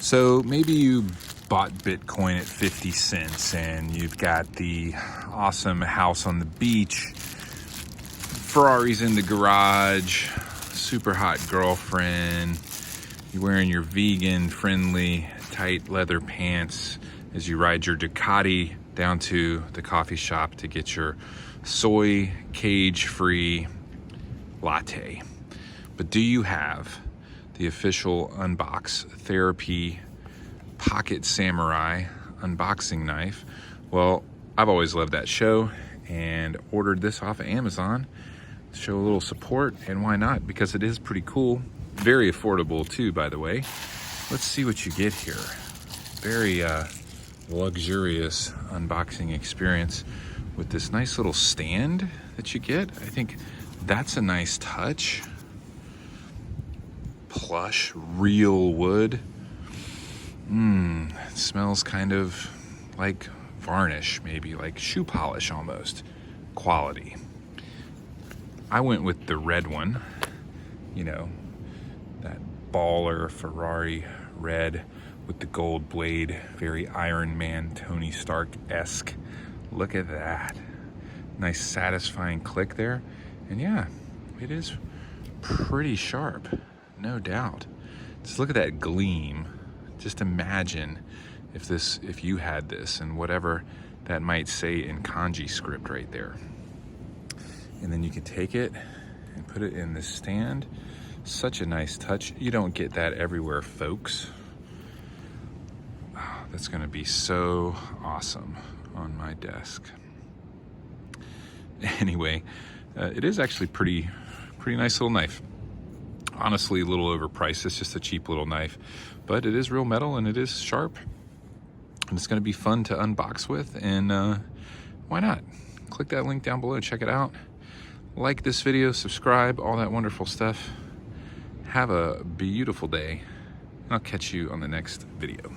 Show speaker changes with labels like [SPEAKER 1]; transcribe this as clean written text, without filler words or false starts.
[SPEAKER 1] So maybe you bought Bitcoin at 50 cents and you've got the awesome house on the beach, Ferraris in the garage, super hot girlfriend, you're wearing your vegan friendly tight leather pants as you ride your Ducati down to the coffee shop to get your soy cage free latte. But do you have the official Unbox Therapy Pocket Samurai unboxing knife? Well, I've always loved that show and ordered this off of Amazon to show a little support, and why not? Because it is pretty cool. Very affordable too, by the way. Let's see what you get here. Very luxurious unboxing experience with this nice little stand that you get. I think that's a nice touch. Plush, real wood. It smells kind of like varnish, maybe like shoe polish almost. Quality. I went with the red one, you know, that baller Ferrari red with the gold blade, very Iron Man, Tony Stark-esque. Look at that. Nice satisfying click there. And yeah, it is pretty sharp. No doubt. Just look at that gleam. Just imagine if you had this and whatever that might say in kanji script right there. And then you can take it and put it in the stand. Such a nice touch. You don't get that everywhere, folks. Oh, that's gonna be so awesome on my desk. Anyway, it is actually pretty nice little knife. Honestly, a little overpriced. It's just a cheap little knife, but it is real metal and it is sharp, and it's going to be fun to unbox with. And why not? Click that link down below, check it out. Like this video, subscribe, all that wonderful stuff. Have a beautiful day, and I'll catch you on the next video.